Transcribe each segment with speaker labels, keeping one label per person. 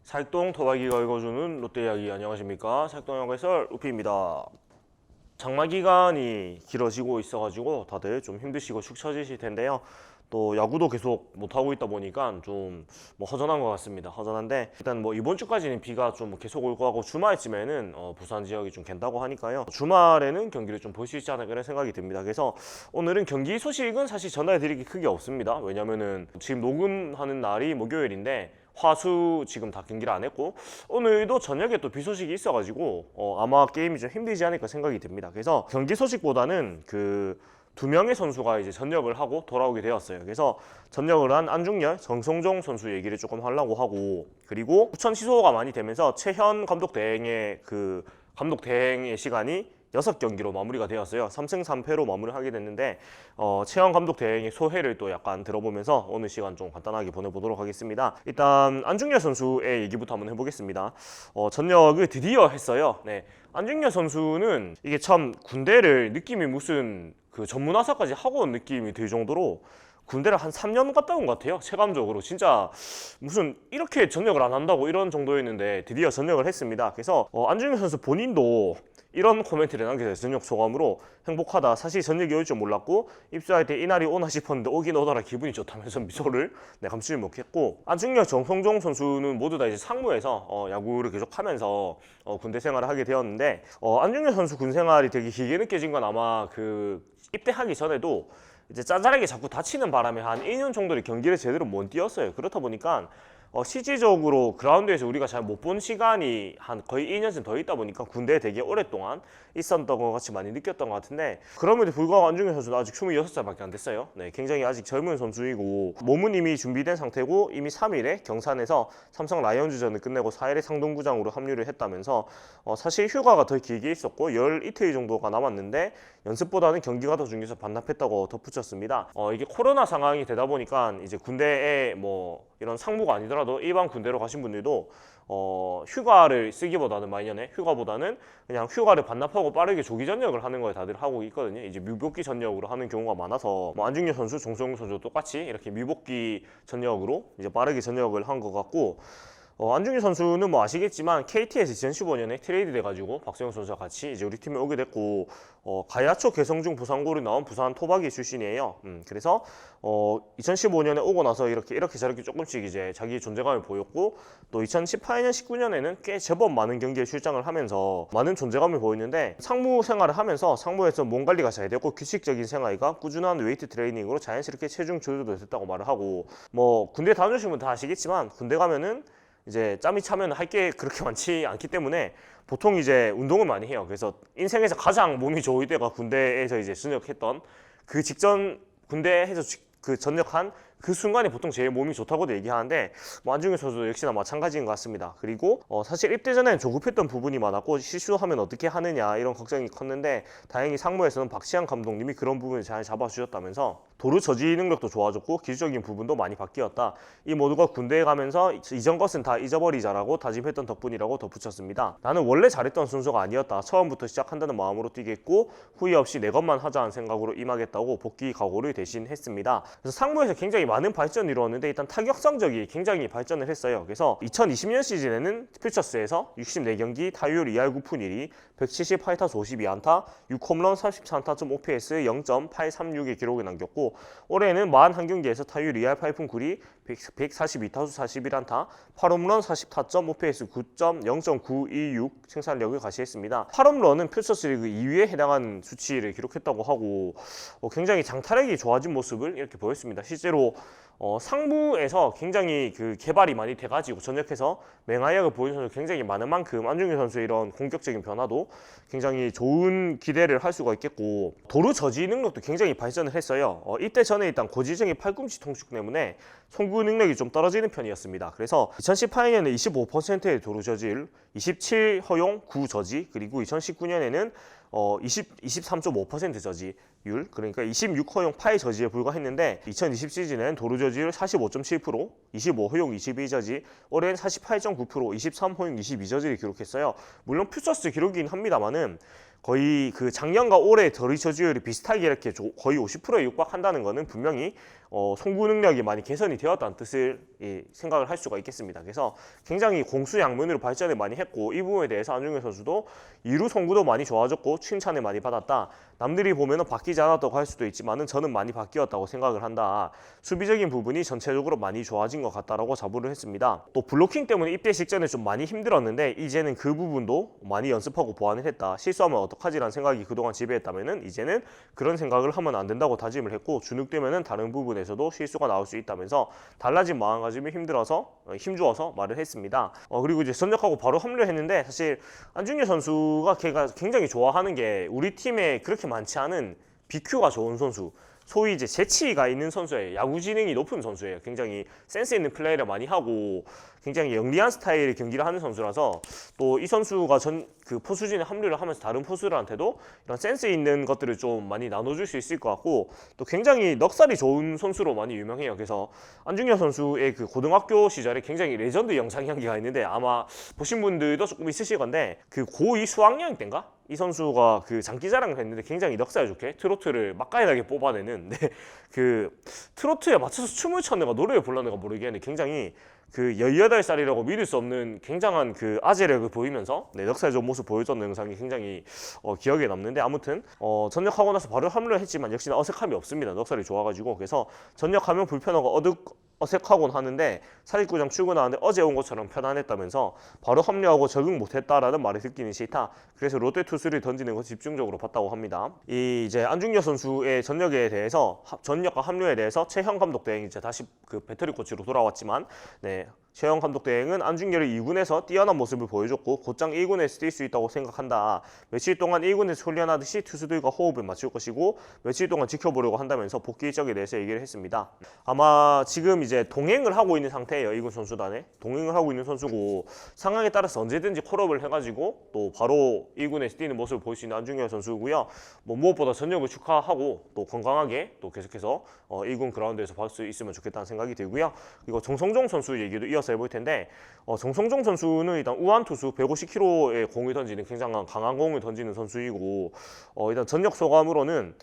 Speaker 1: 살동 토박이가 읽어주는 롯데 이야기. 안녕하십니까, 살동야구 해설 루피입니다. 장마 기간이 길어지고 있어가지고 다들 좀 힘드시고 축 처지실 텐데요. 또 야구도 계속 못하고 있다 보니까 좀 허전한 것 같습니다. 허전한데 일단 이번 주까지는 비가 좀 계속 올 거고, 주말쯤에는 부산 지역이 좀 갠다고 하니까요. 주말에는 경기를 좀 볼 수 있지 않을까 이런 생각이 듭니다. 그래서 오늘은 경기 소식은 사실 전해드릴 게 크게 없습니다. 왜냐면은 지금 녹음하는 날이 목요일인데 화수 지금 다 경기를 안 했고, 오늘도 저녁에 또 비 소식이 있어가지고 아마 게임이 좀 힘들지 않을까 생각이 듭니다. 그래서 경기 소식보다는 두 명의 선수가 이제 전역을 하고 돌아오게 되었어요. 그래서 전역을 한 안중열, 정성종 선수 얘기를 조금 하려고 하고, 그리고 부천 취소가 많이 되면서 최현 감독 대행의 감독 대행의 시간이 6경기로 마무리가 되었어요. 3승 3패로 마무리하게 됐는데 최현 감독 대행의 소회를 또 약간 들어보면서 오늘 시간 좀 간단하게 보내보도록 하겠습니다. 일단 안중열 선수의 얘기부터 한번 해보겠습니다. 전역을 드디어 했어요. 네. 안중열 선수는 이게 참 군대를 느낌이 무슨 전문화사까지 하고 온 느낌이 들 정도로 군대를 한 3년 갔다 온 것 같아요. 체감적으로 진짜 무슨 이렇게 전역을 안 한다고 이런 정도였는데 드디어 전역을 했습니다. 그래서 안중열 선수 본인도 이런 코멘트를 남겼어요. 전역 소감으로 행복하다. 사실 전역이 올 줄 몰랐고 입수할 때 이날이 오나 싶었는데 오긴 오더라. 기분이 좋다면서 미소를 감추지 못했고, 안중열, 정성종 선수는 모두 다 이제 상무에서 야구를 계속하면서 군대 생활을 하게 되었는데, 안중열 선수 군 생활이 되게 길게 느껴진 건 아마 입대하기 전에도 이제 짠잘하게 자꾸 다치는 바람에 한 1년 정도를 경기를 제대로 못 뛰었어요. 그렇다 보니까 실질적으로 그라운드에서 우리가 잘 못 본 시간이 한 거의 2년쯤 더 있다 보니까 군대에 되게 오랫동안 있었던 것 같이 많이 느꼈던 것 같은데, 그럼에도 불구하고 안중열 선수는 아직 26살밖에 안 됐어요. 네, 굉장히 아직 젊은 선수이고 몸은 이미 준비된 상태고, 이미 3일에 경산에서 삼성 라이온즈전을 끝내고 4일에 상동구장으로 합류를 했다면서 사실 휴가가 더 길게 있었고 열 이틀 정도가 남았는데 연습보다는 경기가 더 중요해서 반납했다고 덧붙였습니다. 이게 코로나 상황이 되다 보니까 이제 군대에 이런 상무가 아니더라도 일반 군대로 가신 분들도 휴가를 쓰기보다는 말년에 휴가보다는 그냥 휴가를 반납하고 빠르게 조기 전역을 하는 걸 다들 하고 있거든요. 이제 미복귀 전역으로 하는 경우가 많아서 안중열 선수, 정성용 선수 똑같이 이렇게 미복귀 전역으로 이제 빠르게 전역을 한 것 같고, 안중열 선수는 아시겠지만 KT에서 2015년에 트레이드 돼가지고 박세영 선수와 같이 이제 우리 팀에 오게 됐고, 가야초 개성중 부산고를 나온 부산 토박이 출신이에요. 그래서 2015년에 오고 나서 이렇게 저렇게 조금씩 이제 자기 존재감을 보였고, 또 2018년 19년에는 꽤 제법 많은 경기에 출장을 하면서 많은 존재감을 보였는데, 상무 생활을 하면서 상무에서 몸 관리가 잘 되고 규칙적인 생활과 꾸준한 웨이트 트레이닝으로 자연스럽게 체중 조절도 됐다고 말을 하고, 군대 다녀오신 분 다 아시겠지만 군대 가면은 이제 짬이 차면 할 게 그렇게 많지 않기 때문에 보통 이제 운동을 많이 해요. 그래서 인생에서 가장 몸이 좋을 때가 군대에서 이제 전역했던 그 직전, 군대에서 전역한 그 순간이 보통 제일 몸이 좋다고도 얘기하는데, 안중열 선수 역시나 마찬가지인 것 같습니다. 그리고 사실 입대 전에는 조급했던 부분이 많았고 실수하면 어떻게 하느냐 이런 걱정이 컸는데, 다행히 상무에서는 박시환 감독님이 그런 부분을 잘 잡아주셨다면서 도루 저지 능력도 좋아졌고 기술적인 부분도 많이 바뀌었다. 이 모두가 군대에 가면서 이전 것은 다 잊어버리자라고 다짐했던 덕분이라고 덧붙였습니다. 나는 원래 잘했던 선수가 아니었다. 처음부터 시작한다는 마음으로 뛰겠고 후회 없이 내 것만 하자는 생각으로 임하겠다고 복귀 각오를 대신했습니다. 그래서 상무에서 굉장히 많은 발전을 이루었는데 일단 타격 성적이 굉장히 발전을 했어요. 그래서 2020년 시즌에는 퓨처스에서 64경기 타율 2할 9푼 1리 178타수 52안타 6홈런 33타점 OPS 0.836의 기록을 남겼고, 올해는 41경기에서 타율 2할 8푼 9리 142타수 41안타 8홈런 40타점 OPS 0.926 생산력을 가시했습니다. 8홈런은 퓨처스 리그 2위에 해당하는 수치를 기록했다고 하고, 굉장히 장타력이 좋아진 모습을 이렇게 보였습니다. 실제로 상무에서 굉장히 개발이 많이 돼가지고 전역해서 맹활약을 보인 선수 굉장히 많은 만큼 안중열 선수의 이런 공격적인 변화도 굉장히 좋은 기대를 할 수가 있겠고, 도루 저지 능력도 굉장히 발전을 했어요. 이때 전에 일단 고지정의 팔꿈치 통증 때문에 송구 능력이 좀 떨어지는 편이었습니다. 그래서 2018년에 25%의 도루 저지율, 27 허용 9 저지, 그리고 2019년에는 23.5% 저지율, 그러니까 26 허용 8 저지에 불과했는데 2020 시즌엔 도루 저지율 45.7%, 25 허용 22 저지, 올해는 48.9%, 23 허용 22 저지를 기록했어요. 물론 퓨처스 기록이긴 합니다만은 거의 그 작년과 올해 더리 처지율이 비슷하게 이렇게 거의 50%에 육박한다는 것은 분명히 송구 능력이 많이 개선이 되었다는 뜻을 생각을 할 수가 있겠습니다. 그래서 굉장히 공수양문으로 발전을 많이 했고 이 부분에 대해서 안중근 선수도 2루 송구도 많이 좋아졌고 칭찬을 많이 받았다. 남들이 보면은 바뀌지 않았다고 할 수도 있지만은 저는 많이 바뀌었다고 생각을 한다. 수비적인 부분이 전체적으로 많이 좋아진 것 같다라고 자부를 했습니다. 또 블로킹 때문에 입대 직전에 좀 많이 힘들었는데 이제는 그 부분도 많이 연습하고 보완을 했다. 실수하면 어떡하지라는 생각이 그동안 지배했다면은 이제는 그런 생각을 하면 안 된다고 다짐을 했고 주눅되면은 다른 부분에서도 실수가 나올 수 있다면서 달라진 마음가짐이 힘주어서 말을 했습니다. 그리고 이제 전역하고 바로 합류했는데 사실 안중근 선수가 걔가 굉장히 좋아하는 게 우리 팀에 그렇게 많지 않은 BQ가 좋은 선수, 소위 이제 재치가 있는 선수예요. 야구 지능이 높은 선수예요. 굉장히 센스 있는 플레이를 많이 하고 굉장히 영리한 스타일의 경기를 하는 선수라서 또 이 선수가 그 포수진에 합류를 하면서 다른 포수들한테도 이런 센스 있는 것들을 좀 많이 나눠줄 수 있을 것 같고 또 굉장히 넉살이 좋은 선수로 많이 유명해요. 그래서 안중근 선수의 그 고등학교 시절에 굉장히 레전드 영상 경기가 있는데 아마 보신 분들도 조금 있으실 건데 그 고2 수학여행 때인가? 이 선수가 그 장기자랑을 했는데 굉장히 넉살 좋게 트로트를 맛깔나게 뽑아내는 그 트로트에 맞춰서 춤을 췄는가 노래를 불렀는가 모르겠는데 굉장히 그 18살이라고 믿을 수 없는 굉장한 그 아재력을 보이면서 넉살 좋은 모습 보여줬던 영상이 굉장히 기억에 남는데 아무튼 전역하고 나서 바로 합류를 했지만 역시나 어색함이 없습니다. 넉살이 좋아가지고 그래서 전역하면 불편하고 어색하곤 하는데 사직구장 출근하는데 어제 온 것처럼 편안했다면서 바로 합류하고 적응 못했다라는 말을 듣기는 싫다. 그래서 롯데 투수를 던지는 거 집중적으로 봤다고 합니다. 이제 안중근 선수의 전역에 대해서 전역과 합류에 대해서 최형 감독 대행 이제 다시 그 배터리 코치로 돌아왔지만 최영 감독 대행은 안중근을 2군에서 뛰어난 모습을 보여줬고 곧장 1군에서 뛸 수 있다고 생각한다. 며칠 동안 1군에서 훈련하듯이 투수들과 호흡을 맞출 것이고 며칠 동안 지켜보려고 한다면서 복귀 일정에 대해서 얘기를 했습니다. 아마 지금 이제 동행을 하고 있는 상태예요. 2군 선수단에 동행을 하고 있는 선수고 상황에 따라서 언제든지 콜업을 해가지고 또 바로 1군에서 뛰는 모습을 볼 수 있는 안중근 선수고요. 무엇보다 전역을 축하하고 또 건강하게 또 계속해서 1군 그라운드에서 볼 수 있으면 좋겠다는 생각이 들고요. 그리고 정성종 선수 얘기도 이어서 해볼 텐데 정성종 선수는 일단 우완 투수 150km의 공을 던지는 굉장한 강한 공을 던지는 선수이고 일단 전역 소감으로는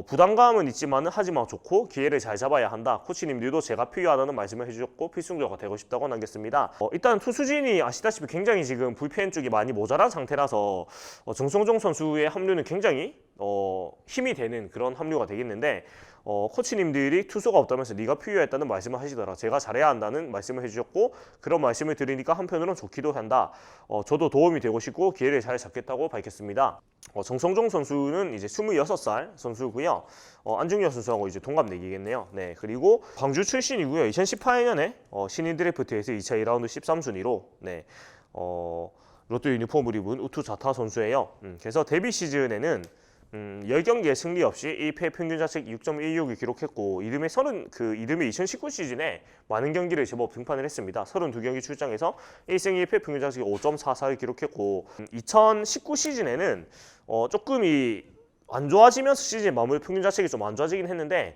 Speaker 1: 부담감은 있지만은 하지만 좋고 기회를 잘 잡아야 한다. 코치님들도 제가 필요하다는 말씀을 해주셨고 필승조가 되고 싶다고 남겼습니다. 일단 투수진이 아시다시피 굉장히 지금 불펜 쪽이 많이 모자란 상태라서 정성종 선수의 합류는 굉장히 힘이 되는 그런 합류가 되겠는데 코치님들이 투수가 없다면서 네가 필요했다는 말씀을 하시더라. 제가 잘해야 한다는 말씀을 해주셨고 그런 말씀을 드리니까 한편으로는 좋기도 한다. 저도 도움이 되고 싶고 기회를 잘 잡겠다고 밝혔습니다. 정성종 선수는 이제 26살 선수고요. 안중근 선수하고 이제 동갑 내기겠네요. 네, 그리고 광주 출신이고요. 2018년에 신인 드래프트에서 2차 2라운드 13순위로 롯데 유니폼을 입은 우투 자타 선수예요. 그래서 데뷔 시즌에는 10경기에 승리 없이 1패 평균 자책 6.16을 기록했고 이듬해 2019 시즌에 많은 경기를 제법 등판을 했습니다. 32경기 출장에서 1승 1패 평균 자책 5.44를 기록했고 2019 시즌에는 조금 안 좋아지면서 시즌 마무리 평균 자책이 좀 안 좋아지긴 했는데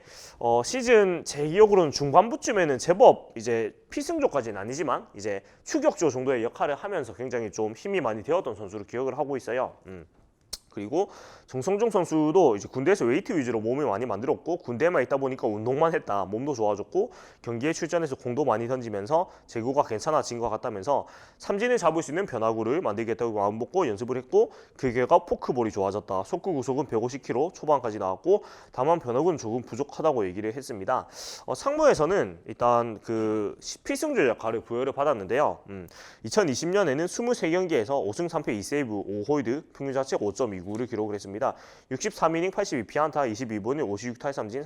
Speaker 1: 시즌 제 기억으로는 중반부쯤에는 제법 이제 필승조까지는 아니지만 이제 추격조 정도의 역할을 하면서 굉장히 좀 힘이 많이 되었던 선수로 기억을 하고 있어요. 그리고 정성종 선수도 이제 군대에서 웨이트 위주로 몸을 많이 만들었고 군대에만 있다 보니까 운동만 했다. 몸도 좋아졌고 경기에 출전해서 공도 많이 던지면서 제구가 괜찮아진 것 같다면서 삼진을 잡을 수 있는 변화구를 만들겠다고 마음먹고 연습을 했고 그 결과 포크볼이 좋아졌다. 속구 구속은 150km 초반까지 나왔고 다만 변화구는 조금 부족하다고 얘기를 했습니다. 상무에서는 일단 그 필승조 역할을 부여를 받았는데요. 2020년에는 23경기에서 5승 3패 2세이브 5홀드 평균 자책 5.29를 기록을 했습니다. 63이닝 82피안타 22분에 56탈삼진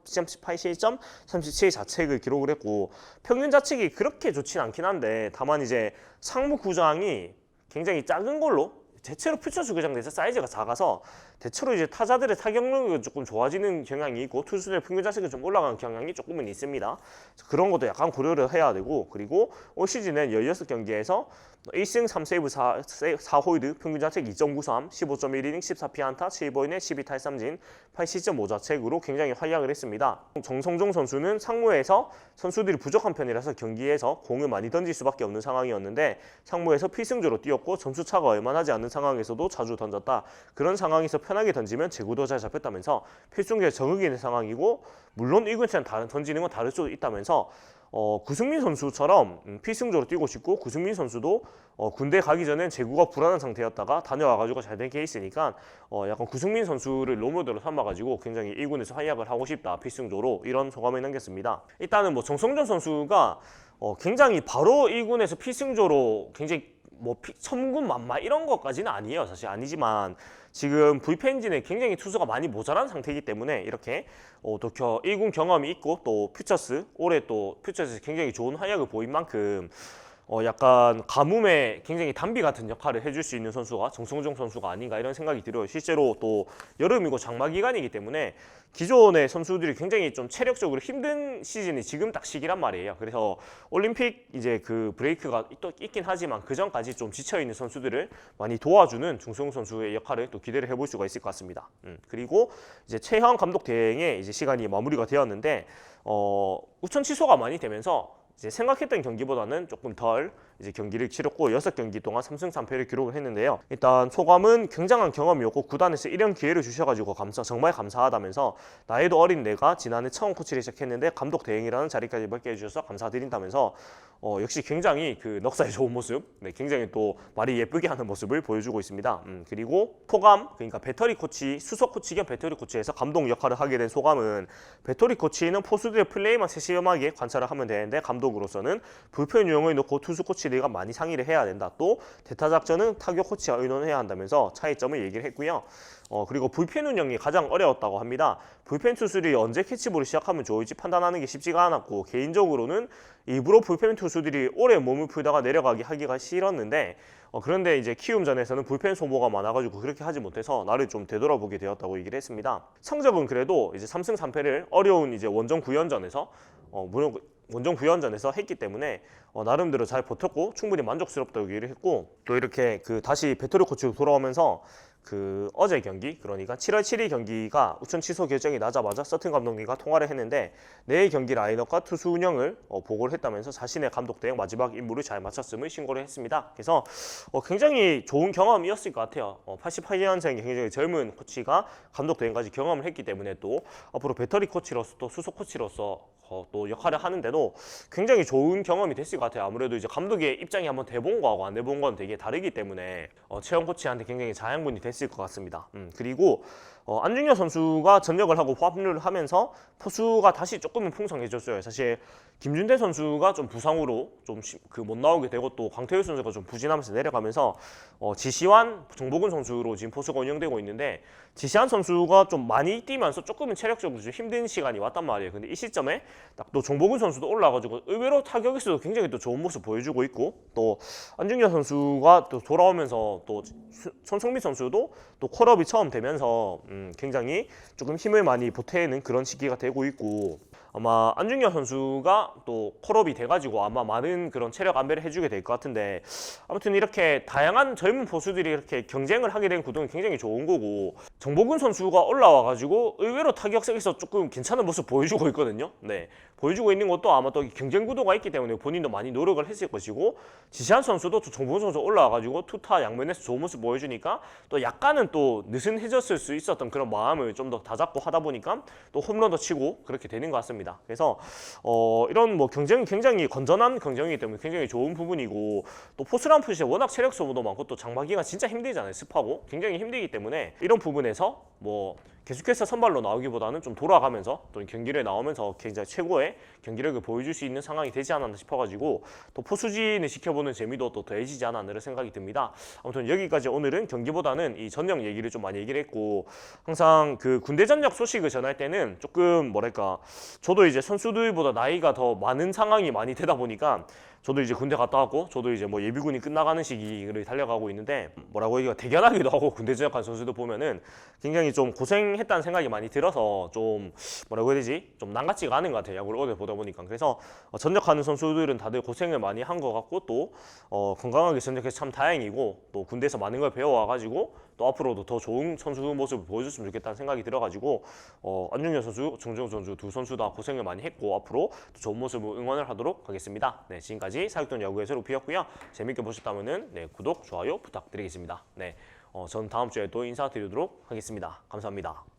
Speaker 1: 38실점 37 자책을 기록을 했고 평균 자책이 그렇게 좋진 않긴 한데 다만 이제 상무 구장이 굉장히 작은 걸로 대체로 퓨처스 구장 내에서 사이즈가 작아서 대체로 이제 타자들의 타격력이 조금 좋아지는 경향이 있고 투수들의 평균 자책이 좀 올라가는 경향이 조금은 있습니다. 그런 것도 약간 고려를 해야 되고, 그리고 올 시즌엔 16경기에서 1승 3세이브 4홀드, 평균 자책 2.93, 15.1이닝, 14피안타, 7버인에 12탈삼진, 80.5자책으로 굉장히 활약을 했습니다. 정성종 선수는 상무에서 선수들이 부족한 편이라서 경기에서 공을 많이 던질 수밖에 없는 상황이었는데 상무에서 필승조로 뛰었고 점수차가 얼마 나지 않는 상황에서도 자주 던졌다. 그런 상황에서 편하게 던지면 제구도 잘 잡혔다면서 필승조에 적응이 있는 상황이고, 물론 1군처럼 던지는 건 다를 수도 있다면서 구승민 선수처럼 필승조로 뛰고 싶고, 구승민 선수도 군대 가기 전엔 제구가 불안한 상태였다가 다녀와가지고 잘 된 케이스니까 약간 구승민 선수를 롤모델로 삼아가지고 굉장히 1군에서 활약을 하고 싶다, 필승조로, 이런 소감을 남겼습니다. 일단은 뭐 정성준 선수가 굉장히 바로 1군에서 필승조로 굉장히 뭐 천군 만마 이런 것까지는 아니에요. 사실 아니지만 지금 VP 엔진에 굉장히 투수가 많이 모자란 상태이기 때문에 이렇게 또 1군 경험이 있고, 또 퓨처스 올해 또 퓨처스에서 굉장히 좋은 활약을 보인 만큼 약간 가뭄에 굉장히 단비 같은 역할을 해줄 수 있는 선수가 정성종 선수가 아닌가, 이런 생각이 들어요. 실제로 또 여름이고 장마 기간이기 때문에 기존의 선수들이 굉장히 좀 체력적으로 힘든 시즌이 지금 딱 시기란 말이에요. 그래서 올림픽 이제 그 브레이크가 또 있긴 하지만 그 전까지 좀 지쳐 있는 선수들을 많이 도와주는 중성종 선수의 역할을 또 기대를 해볼 수가 있을 것 같습니다. 그리고 이제 최형 감독 대행의 이제 시간이 마무리가 되었는데 우천 취소가 많이 되면서 이제 생각했던 경기보다는 조금 덜 이제 경기를 치렀고 6경기 동안 3승 3패를 기록을 했는데요. 일단 소감은 굉장한 경험이었고 구단에서 이런 기회를 주셔가지고 정말 감사하다면서, 나이도 어린 내가 지난해 처음 코치를 시작했는데 감독 대행이라는 자리까지 맡게 해주셔서 감사드린다면서 역시 굉장히 그 넉살이 좋은 모습, 굉장히 또 말이 예쁘게 하는 모습을 보여주고 있습니다. 그리고 소감, 그러니까 배터리 코치, 수석 코치 겸 배터리 코치에서 감독 역할을 하게 된 소감은, 배터리 코치는 포수들의 플레이만 세심하게 관찰을 하면 되는데 감독으로서는 불펜 유형을 놓고 투수 코치들과 많이 상의를 해야 된다. 또 대타 작전은 타격 코치와 의논해야 한다면서 차이점을 얘기를 했고요. 그리고 불펜 운영이 가장 어려웠다고 합니다. 불펜 투수들이 언제 캐치볼을 시작하면 좋을지 판단하는 게 쉽지가 않았고, 개인적으로는 일부러 불펜 투수들이 오래 몸을 풀다가 내려가기 하기가 싫었는데 그런데 이제 키움전에서는 불펜 소모가 많아가지고 그렇게 하지 못해서 나를 좀 되돌아보게 되었다고 얘기를 했습니다. 성적은 그래도 이제 3승 3패를 어려운 이제 원정 9연전에서 원정 9연전에서 했기 때문에 나름대로 잘 버텼고 충분히 만족스럽다고 얘기를 했고, 또 이렇게 다시 배터리 코치로 돌아오면서 어제 경기, 그러니까 7월 7일 경기가 우천 취소 결정이 나자마자 서튼 감독님과 통화를 했는데 내일 경기 라인업과 투수 운영을 보고를 했다면서 자신의 감독 대행 마지막 임무를 잘 마쳤음을 신고를 했습니다. 그래서 굉장히 좋은 경험이었을 것 같아요. 88년생의 굉장히 젊은 코치가 감독 대행까지 경험을 했기 때문에 또 앞으로 배터리 코치로서 또 수석 코치로서 또 역할을 하는데도 굉장히 좋은 경험이 됐을 것 같아요. 아무래도 이제 감독의 입장이 한번 돼본 거하고 안 돼본 건 되게 다르기 때문에 최영 코치한테 굉장히 자양분이 됐을 것 같습니다. 그리고 안중근 선수가 전역을 하고 합류를 하면서 포수가 다시 조금은 풍성해졌어요. 사실 김준태 선수가 좀 부상으로 좀 못 나오게 되고, 또 광태우 선수가 좀 부진하면서 내려가면서 지시환, 정복은 선수로 지금 포수가 운영되고 있는데, 지시환 선수가 좀 많이 뛰면서 조금은 체력적으로 좀 힘든 시간이 왔단 말이에요. 근데 이 시점에 딱 또 정복은 선수도 올라가지고 의외로 타격에서도 굉장히 또 좋은 모습 보여주고 있고, 또 안중근 선수가 또 돌아오면서 또 손성민 선수도 또 콜업이 처음 되면서 굉장히 조금 힘을 많이 보태는 그런 시기가 되고 있고, 아마 안중근 선수가 또 콜업이 돼가지고 아마 많은 그런 체력 안배를 해주게 될 것 같은데, 아무튼 이렇게 다양한 젊은 포수들이 이렇게 경쟁을 하게 된 구도는 굉장히 좋은 거고, 정복은 선수가 올라와가지고 의외로 타격색에서 조금 괜찮은 모습 보여주고 있거든요. 보여주고 있는 것도 아마 또 경쟁 구도가 있기 때문에 본인도 많이 노력을 했을 것이고, 지시한 선수도 또 정복은 선수 올라와가지고 투타 양면에서 좋은 모습 보여주니까 또 약간은 또 느슨해졌을 수 있었던 그런 마음을 좀 더 다잡고 하다 보니까 또 홈런도 치고 그렇게 되는 것 같습니다. 그래서 이런 뭐 경쟁은 굉장히 건전한 경쟁이기 때문에 굉장히 좋은 부분이고, 또 포스란 푸시에 워낙 체력 소모도 많고 또 장마기가 진짜 힘들잖아요. 습하고 굉장히 힘들기 때문에 이런 부분에서 뭐 계속해서 선발로 나오기보다는 좀 돌아가면서 또 경기를 나오면서 굉장히 최고의 경기력을 보여줄 수 있는 상황이 되지 않았나 싶어가지고 또 포수진을 지켜보는 재미도 또 더해지지 않았나 이런 생각이 듭니다. 아무튼 여기까지 오늘은 경기보다는 이 전력 얘기를 좀 많이 얘기를 했고, 항상 그 군대 전역 소식을 전할 때는 조금 뭐랄까, 저도 이제 선수들보다 나이가 더 많은 상황이 많이 되다 보니까 저도 이제 군대 갔다 왔고, 저도 이제 뭐 예비군이 끝나가는 시기를 달려가고 있는데, 뭐라고 얘기가 대견하기도 하고, 군대 전역한 선수들 보면은 굉장히 좀 고생했다는 생각이 많이 들어서 좀 뭐라고 해야 되지? 좀 남 같지가 않은 것 같아요. 야구를 오래 보다 보니까. 그래서 전역하는 선수들은 다들 고생을 많이 한 것 같고, 또 건강하게 전역해서 참 다행이고, 또 군대에서 많은 걸 배워와가지고 또 앞으로도 더 좋은 선수 모습을 보여줬으면 좋겠다는 생각이 들어가지고, 안중현 선수, 정재훈 선수 두 선수 다 고생을 많이 했고, 앞으로 더 좋은 모습을 응원을 하도록 하겠습니다. 네, 지금까지 사육동 야구의 루피였고요. 재밌게 보셨다면은 네, 구독, 좋아요 부탁드리겠습니다. 네, 전 다음 주에 또 인사드리도록 하겠습니다. 감사합니다.